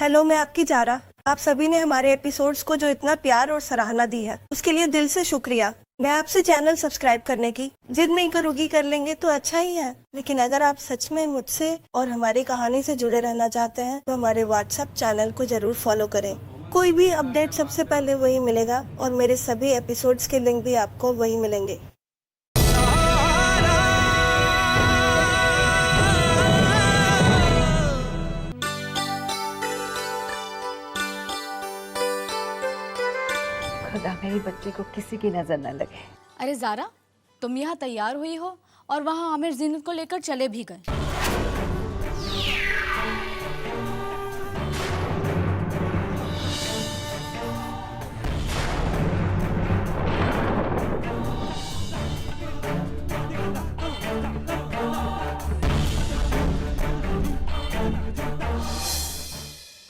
Hello, मैं आपकी Zara. आप सभी ने हमारे एपिसोड्स को जो इतना प्यार और सराहना दी है उसके लिए दिल से शुक्रिया। मैं आपसे चैनल सब्सक्राइब करने की जिद नहीं करूंगी, कर लेंगे तो अच्छा ही है, लेकिन अगर आप सच में मुझसे और हमारी कहानी से जुड़े रहना चाहते हैं तो हमारे व्हाट्सएप चैनल को जरूर फॉलो करें। कोई भी अपडेट सबसे पहले वही मिलेगा और मेरे सभी एपिसोड्स के लिंक भी आपको वही मिलेंगे। खुदा मेरी बच्चे को किसी की नजर न लगे। अरे ज़ारा, तुम यहाँ तैयार हुई हो और वहाँ आमिर जीनत को लेकर चले भी गए।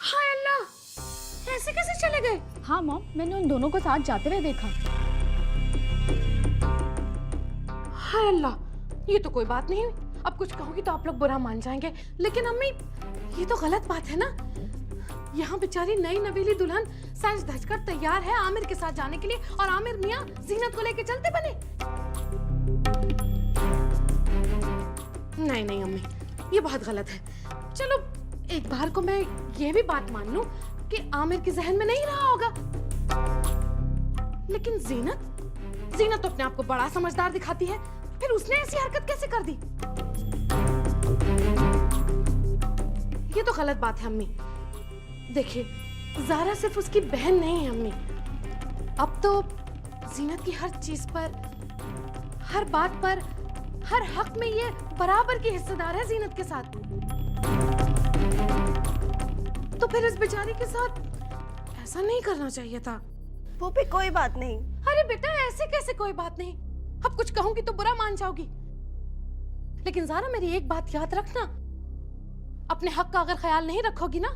हाय अल्लाह, ऐसे कैसे चले गए? हाँ मॉम, मैंने उन दोनों को साथ जाते हुए देखा। हाय अल्लाह, ये तो कोई बात नहीं हुई। अब कुछ कहूंगी तो आप लोग बुरा मान जाएंगे, लेकिन अम्मी ये तो गलत बात है ना। यहाँ बेचारी नई नवेली दुल्हन सज धज कर तैयार है आमिर के साथ जाने के लिए और आमिर मियाँ जीनत को लेके चलते बने। नहीं नहीं अम्मी, ये बहुत गलत है। चलो एक बार को मैं ये भी बात मान लूं कि आमिर के जहन में नहीं रहा होगा, लेकिन जीनत तो अपने आप को बड़ा समझदार दिखाती है, फिर उसने ऐसी हरकत कैसे कर दी? ये तो गलत बात है अम्मी। देखिए, ज़ारा सिर्फ उसकी बहन नहीं है अम्मी, अब तो जीनत की हर चीज पर, हर बात पर, हर हक में ये बराबर की हिस्सेदार है जीनत के साथ। तो फिर इस बेचारी के साथ ऐसा नहीं करना चाहिए था। वो भी कोई बात नहीं। अरे बेटा, ऐसे कैसे कोई बात नहीं? अब कुछ कहूंगी तो बुरा मान जाओगी, लेकिन ज़ारा मेरी एक बात याद रखना, अपने हक का अगर ख्याल नहीं रखोगी ना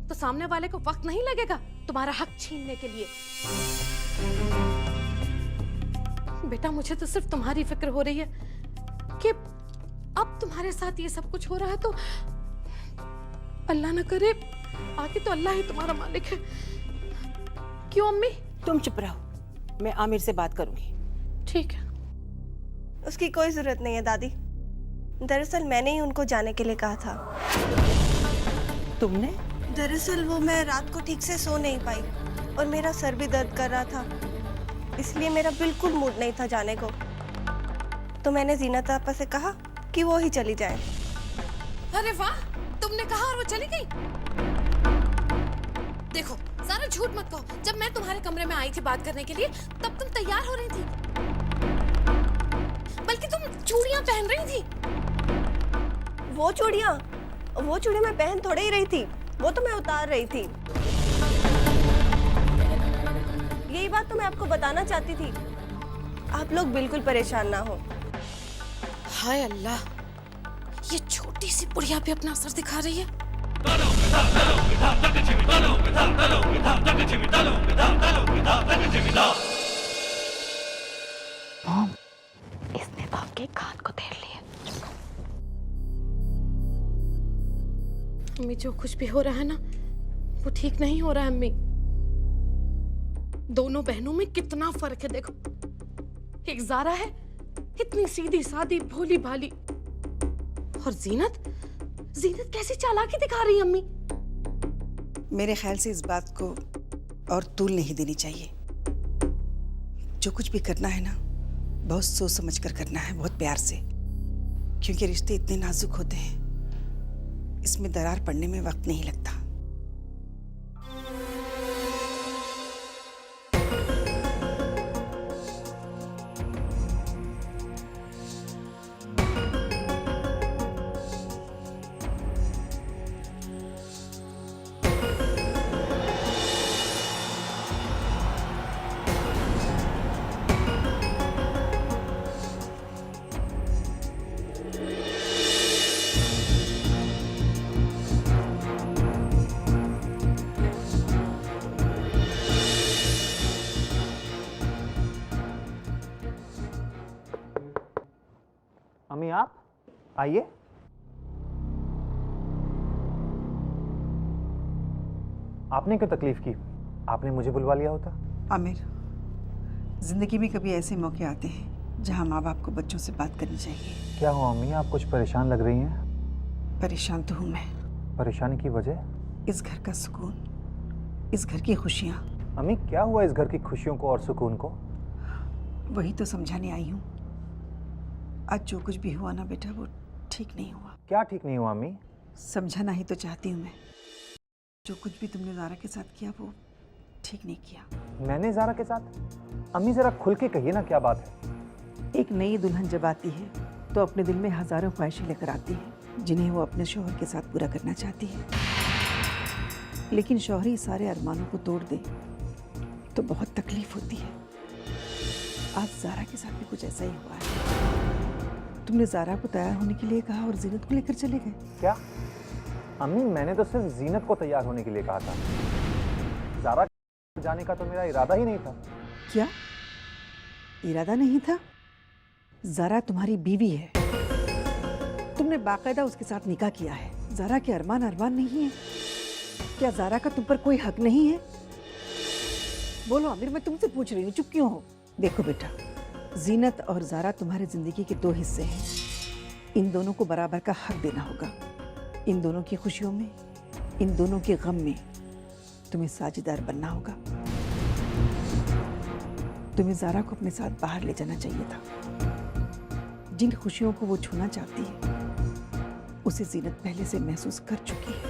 तो सामने वाले को वक्त नहीं लगेगा तुम्हारा हक छीनने के लिए। बेटा, मुझे तो सिर्फ तुम्हारी फिक्र हो रही है कि अब तुम्हारे साथ ये सब कुछ हो रहा है तो अल्लाह न करे आगे तो अल्लाह ही तुम्हारा मालिक है। क्यों अम्मी? तुम चुप रहो, मैं आमिर से बात करूंगी। ठीक है। उसकी कोई जरूरत नहीं है दादी। दरअसल मैंने ही उनको जाने के लिए कहा था। तुमने? दरअसल मैं रात को ठीक से सो नहीं पाई और मेरा सर भी दर्द कर रहा था, इसलिए मेरा बिल्कुल मूड नहीं था जाने को। तो मैंने जीनत आपा से कहा कि वो ही चली जाए। अरे वाह, तुमने कहा और वो चली गई? देखो ज़ारा, झूठ मत कहो। जब मैं तुम्हारे कमरे में आई थी बात करने के लिए तब तुम तैयार हो रही थी, बल्कि तुम चूड़ियां पहन रही थी। वो चूड़ियाँ मैं पहन थोड़े ही रही थी, वो तो मैं उतार रही थी। यही बात तो मैं आपको बताना चाहती थी। आप लोग बिल्कुल परेशान ना हो। हाय अल्लाह, ये छोटी सी बुढ़िया पे अपना असर दिखा रही है। मॉम, इसने तो आपके कान को देर लिए। अम्मी, जो कुछ भी हो रहा है ना वो ठीक नहीं हो रहा है अम्मी। दोनों बहनों में कितना फर्क है देखो। एक ज़ारा है इतनी सीधी सादी भोली भाली, और जीनत कैसी चालाकी दिखा रही है अम्मी। मेरे ख्याल से इस बात को और तूल नहीं देनी चाहिए। जो कुछ भी करना है ना, बहुत सोच समझ कर करना है, बहुत प्यार से, क्योंकि रिश्ते इतने नाजुक होते हैं, इसमें दरार पड़ने में वक्त नहीं लगता। अम्मी आप आइए। आपने क्यों तकलीफ की? आपने मुझे बुलवा लिया होता। आमिर, जिंदगी में कभी ऐसे मौके आते हैं जहां माँ बाप को बच्चों से बात करनी चाहिए। क्या हुआ अम्मी, आप कुछ परेशान लग रही हैं? परेशान तो हूँ मैं। परेशानी की वजह? इस घर का सुकून, इस घर की खुशियाँ। अम्मी क्या हुआ इस घर की खुशियों को और सुकून को? वही तो समझाने आई हूँ। आज जो कुछ भी हुआ ना बेटा, वो ठीक नहीं हुआ। क्या ठीक नहीं हुआ अम्मी? समझाना ही तो चाहती हूँ मैं। जो कुछ भी तुमने ज़ारा के साथ किया वो ठीक नहीं किया। मैंने ज़ारा के साथ? अम्मी जरा खुल के कहिए ना, क्या बात है? एक नई दुल्हन जब आती है तो अपने दिल में हजारों ख्वाहिशें लेकर आती है जिन्हें वो अपने शौहर के साथ पूरा करना चाहती है। लेकिन शौहर ही सारे अरमानों को तोड़ दे तो बहुत तकलीफ होती है। आज ज़ारा के साथ भी कुछ ऐसा ही हुआ है। तुमने ज़ारा को तैयार होने के लिए कहा और जीनत को लेकर चले गए। क्या? अम्मी मैंने तो सिर्फ जीनत को तैयार होने के लिए कहा था। ज़ारा जाने का तो मेरा इरादा ही नहीं था। क्या इरादा नहीं था? ज़ारा तुम्हारी बीवी है, तुमने बाकायदा उसके साथ निकाह किया है। ज़ारा के अरमान अरमान नहीं है? क्या ज़ारा का तुम पर कोई हक नहीं है? बोलो आमिर, मैं तुमसे पूछ रही हूँ, चुप क्यों हो? देखो बेटा, जीनत और ज़ारा तुम्हारी जिंदगी के दो हिस्से हैं। इन दोनों को बराबर का हक देना होगा। इन दोनों की खुशियों में, इन दोनों के गम में तुम्हें साझेदार बनना होगा। तुम्हें ज़ारा को अपने साथ बाहर ले जाना चाहिए था। जिन खुशियों को वो छूना चाहती है उसे जीनत पहले से महसूस कर चुकी है।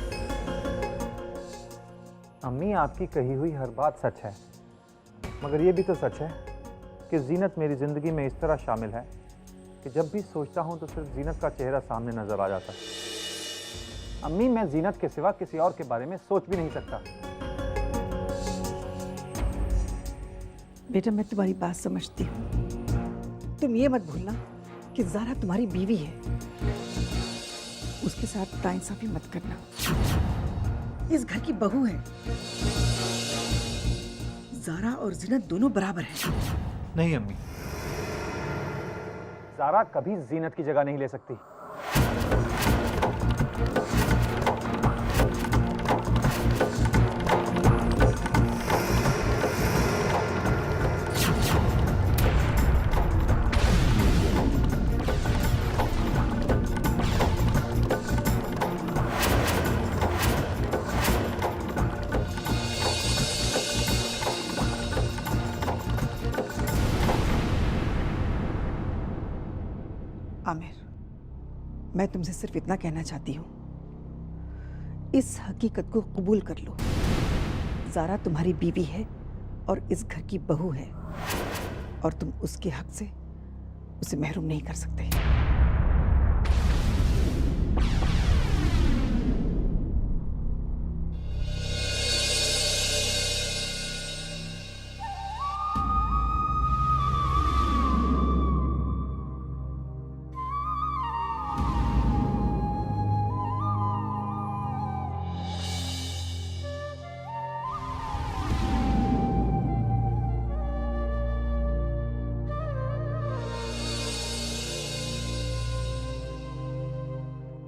अम्मी आपकी कही हुई हर बात सच है, मगर ये भी तो सच है कि जीनत मेरी ज़िंदगी में इस तरह शामिल है कि जब भी सोचता हूँ तो सिर्फ जीनत का चेहरा सामने नजर आ जाता है। अम्मी मैं जीनत के सिवा किसी और के बारे में सोच भी नहीं सकता। बेटा मैं तुम्हारी बात समझती हूँ। तुम ये मत भूलना कि ज़ारा तुम्हारी बीवी है। उसके साथ नाइंसाफी मत करना। इस घर की बहू है। ज़ारा और जीनत दोनों बराबर हैं। नहीं अम्मी, ज़ारा कभी जीनत की जगह नहीं ले सकती। आमिर, मैं तुमसे सिर्फ इतना कहना चाहती हूँ, इस हकीकत को कबूल कर लो। ज़ारा तुम्हारी बीवी है और इस घर की बहू है और तुम उसके हक से उसे महरूम नहीं कर सकते।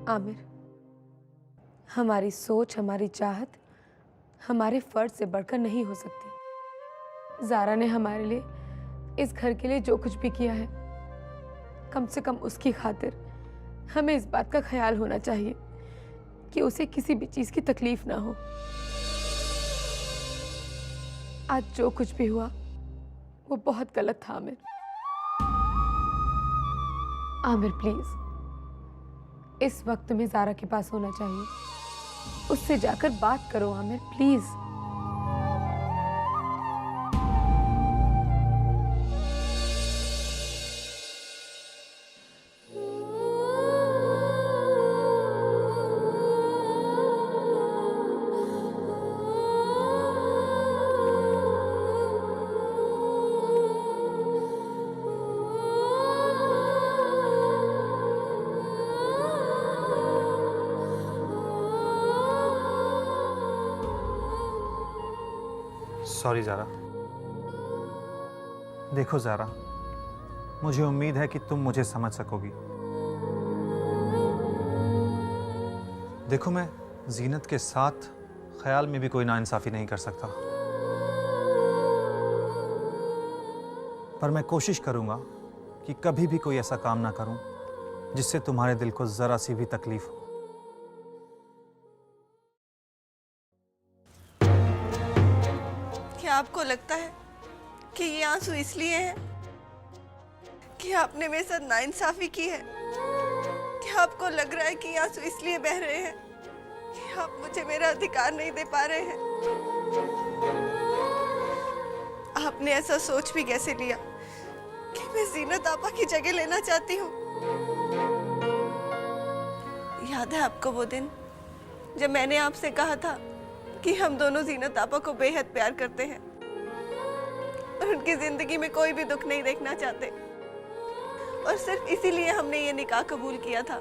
आमिर, हमारी सोच, हमारी चाहत हमारे फर्ज से बढ़कर नहीं हो सकती। ज़ारा ने हमारे लिए, इस घर के लिए जो कुछ भी किया है, कम से कम उसकी खातिर हमें इस बात का ख्याल होना चाहिए कि उसे किसी भी चीज़ की तकलीफ ना हो। आज जो कुछ भी हुआ वो बहुत गलत था आमिर। आमिर प्लीज, इस वक्त तुम्हें ज़ारा के पास होना चाहिए। उससे जाकर बात करो आमिर, प्लीज। सॉरी ज़ारा। देखो ज़ारा, मुझे उम्मीद है कि तुम मुझे समझ सकोगी। देखो मैं जीनत के साथ ख्याल में भी कोई नाइंसाफ़ी नहीं कर सकता, पर मैं कोशिश करूंगा कि कभी भी कोई ऐसा काम ना करूं जिससे तुम्हारे दिल को जरा सी भी तकलीफ हो। क्या आपको लगता है कि ये आंसू इसलिए हैं कि आपने मेरे साथ नाइंसाफी की है? क्या आपको लग रहा है कि ये आंसू इसलिए बह रहे हैं कि आप मुझे मेरा अधिकार नहीं दे पा रहे हैं? आपने ऐसा सोच भी कैसे लिया कि मैं जीनत आपा की जगह लेना चाहती हूँ? याद है आपको वो दिन जब मैंने आपसे कहा था कि हम दोनों जीनत आपा को बेहद प्यार करते हैं और उनकी जिंदगी में कोई भी दुख नहीं देखना चाहते, और सिर्फ इसीलिए हमने ये निकाह कबूल किया था।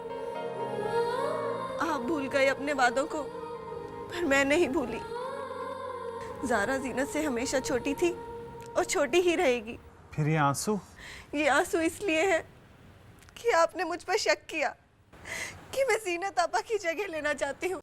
आप भूल गए अपने वादों को, पर मैं नहीं भूली। ज़ारा जीनत से हमेशा छोटी थी और छोटी ही रहेगी। फिर ये आंसू इसलिए है कि आपने मुझ पर शक किया कि मैं जीनत आपा की जगह लेना चाहती हूँ।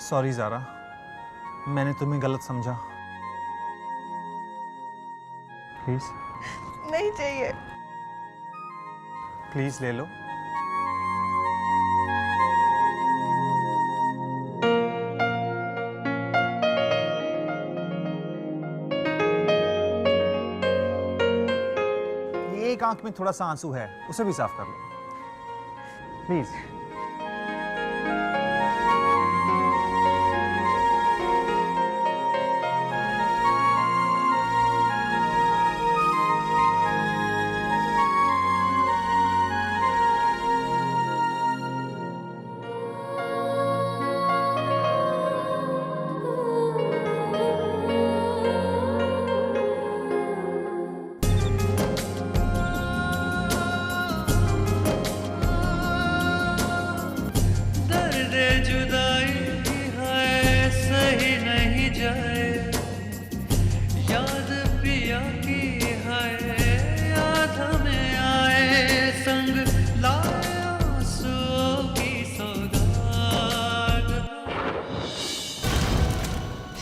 सॉरी ज़ारा, मैंने तुम्हें गलत समझा। प्लीज नहीं चाहिए। प्लीज ले लो। ये एक आंख में थोड़ा सा आंसू है, उसे भी साफ कर लो प्लीज।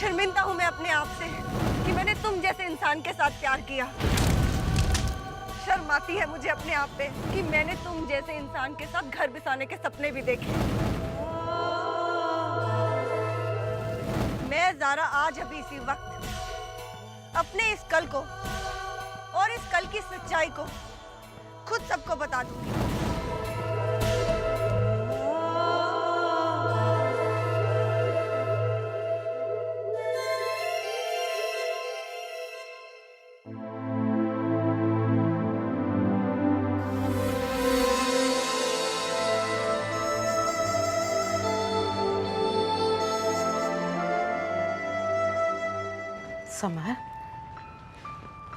शर्मिंदा हूं मैं अपने आप से कि मैंने तुम जैसे इंसान के साथ प्यार किया। शर्म आती है मुझे अपने आप पे कि मैंने तुम जैसे इंसान के साथ घर बसाने के सपने भी देखे। मैं ज़ारा आज अभी इसी वक्त अपने इस कल को और इस कल की सच्चाई को खुद सबको बता दूंगी। समर,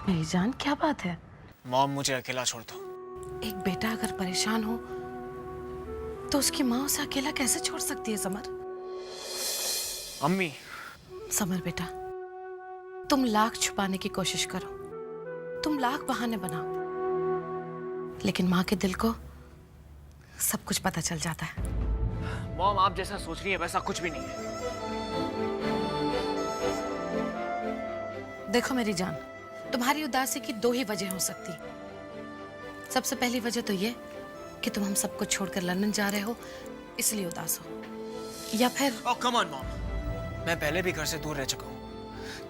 मेरी जान, क्या बात है? मॉम, मुझे अकेला छोड़ दो। एक बेटा अगर परेशान हो तो उसकी माँ उसे अकेला कैसे छोड़ सकती है समर? अम्मी। समर बेटा, तुम लाख छुपाने की कोशिश करो, तुम लाख बहाने बनाओ, लेकिन माँ के दिल को सब कुछ पता चल जाता है। मॉम, आप जैसा सोच रही है वैसा कुछ भी नहीं है। देखो मेरी जान, तुम्हारी उदासी की दो ही वजह हो सकती। सबसे पहली वजह तो ये कि तुम हम सबको छोड़कर लंदन जा रहे हो इसलिए उदास हो, या फिर ओह कम ऑन मॉम, मैं पहले भी घर से दूर रह चुका हूँ,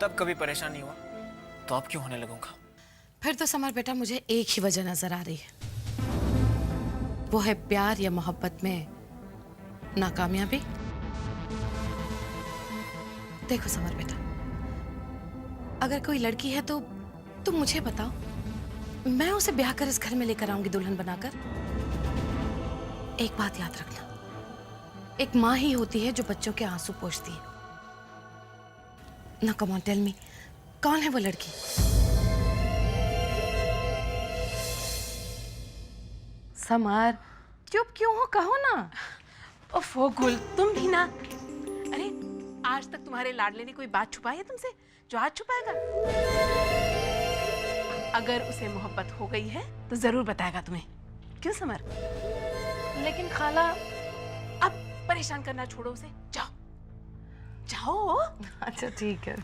तब कभी परेशान नहीं हुआ, तो अब क्यों होने लगूंगा? फिर तो समर बेटा मुझे एक ही वजह नजर आ रही है, वो है प्यार या मोहब्बत में नाकामयाबी। देखो समर बेटा, अगर कोई लड़की है तो तुम मुझे बताओ, मैं उसे ब्याह कर इस घर में लेकर आऊंगी दुल्हन बनाकर। एक बात याद रखना, एक माँ ही होती है जो बच्चों के आंसू पोंछती है। ना कम ऑन टेल मी, कौन है वो लड़की? समर, चुप क्यों हो, कहो ना। ओफो गुल, तुम भी ना। अरे आज तक तुम्हारे लाडले ने कोई बात छुपाई है तुमसे जो आज छुपाएगा? अगर उसे मोहब्बत हो गई है तो जरूर बताएगा तुम्हें। क्यों समर? लेकिन खाला, अब परेशान करना छोड़ो उसे, जाओ जाओ। अच्छा ठीक है।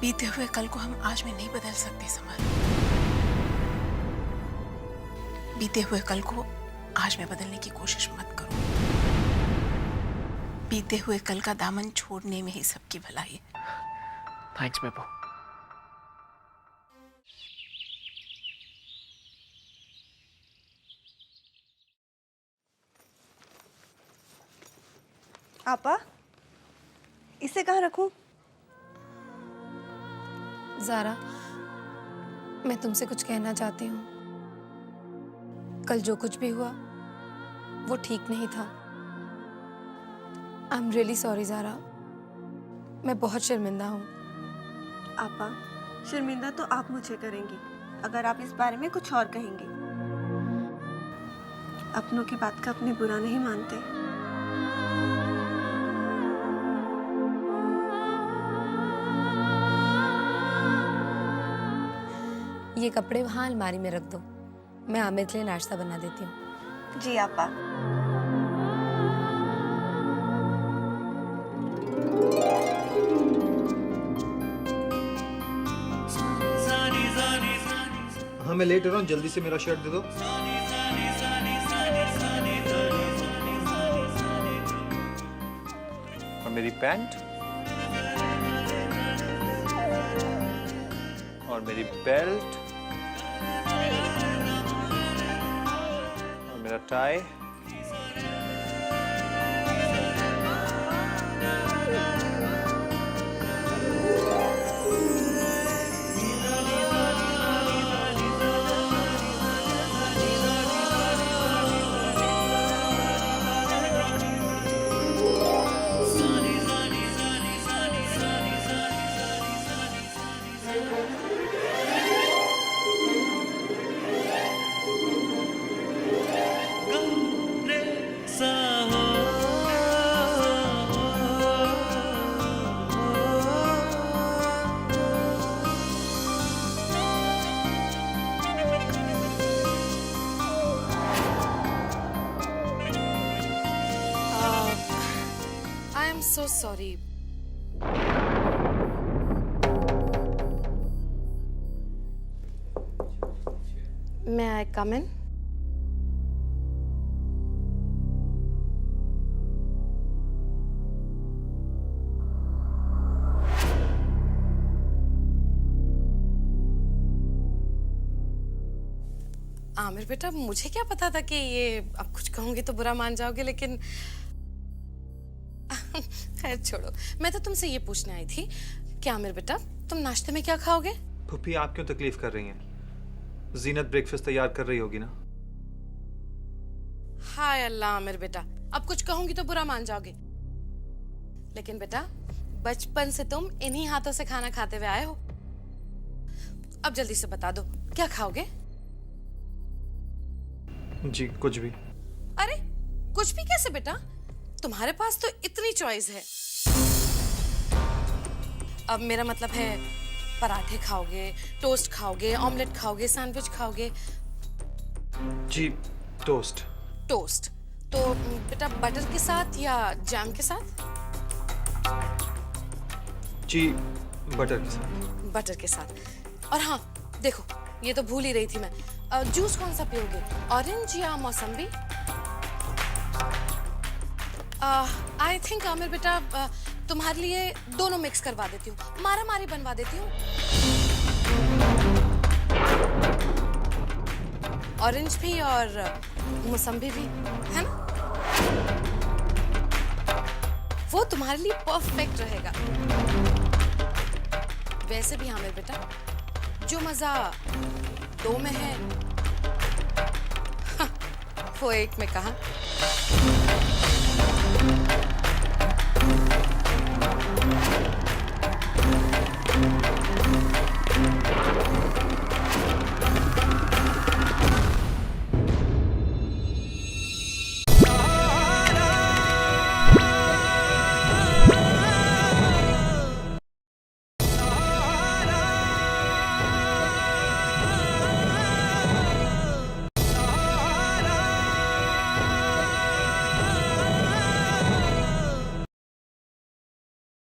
बीते हुए कल को हम आज में नहीं बदल सकते समर। बीते हुए कल को आज में बदलने की कोशिश मत करो। बीते हुए कल का दामन छोड़ने में ही सबकी भलाई है। थैंक्स बेबो। आपा, इसे कहाँ रखूं? ज़ारा, मैं तुमसे कुछ कहना चाहती हूँ। कल जो कुछ भी हुआ वो ठीक नहीं था। I am really sorry Zara, मैं बहुत शर्मिंदा हूँ। आपा, शर्मिंदा तो आप मुझे करेंगी अगर आप इस बारे में कुछ और कहेंगी। अपनों की बात का अपने बुरा नहीं मानते। ये कपड़े वहाँ अलमारी में रख दो, मैं आमिर के लिए नाश्ता बना देती हूँ। जी आपा। हाँ मैं लेट हो रहा हूँ, जल्दी से मेरा शर्ट दे दो। और मेरी पैंट और मेरी बेल्ट और मेरा tie. I am so sorry. May I come in? Aamir बेटा, मुझे क्या पता था कि ये अब कुछ कहूंगी तो बुरा मान जाओगे, लेकिन खैर छोड़ो। मैं तो तुमसे ये पूछने आई थी कि आमिर बेटा, तुम नाश्ते में क्या खाओगे? पुप्पी, आप क्यों तकलीफ कर रही हैं? जीनत ब्रेकफास्ट तैयार कर रही होगी ना। हाय अल्लाह आमिर बेटा, अब कुछ कहूंगी तो बुरा मान जाओगे, लेकिन बेटा बचपन से तुम इन्हीं हाथों से खाना खाते हुए आए हो। अब जल्दी से बता दो, क्या खाओगे? जी कुछ भी। अरे कुछ भी कैसे बेटा, तुम्हारे पास तो इतनी चॉइस है। अब मेरा मतलब है, पराठे खाओगे, टोस्ट खाओगे, ऑमलेट खाओगे, सैंडविच खाओगे? जी टोस्ट। टोस्ट तो बेटा बटर के साथ या जैम के साथ? जी बटर के साथ। बटर के साथ। और हाँ देखो, ये तो भूल ही रही थी मैं, जूस कौन सा पियोगे, ऑरेंज या मौसम्बी? आई थिंक आमिर बेटा, तुम्हारे लिए दोनों मिक्स करवा देती हूँ, मारा मारी बनवा देती हूँ। ऑरेंज भी और मौसम्बी भी, है ना? वो तुम्हारे लिए परफेक्ट रहेगा। वैसे भी आमिर बेटा, जो मजा दो में है वो एक में कहा।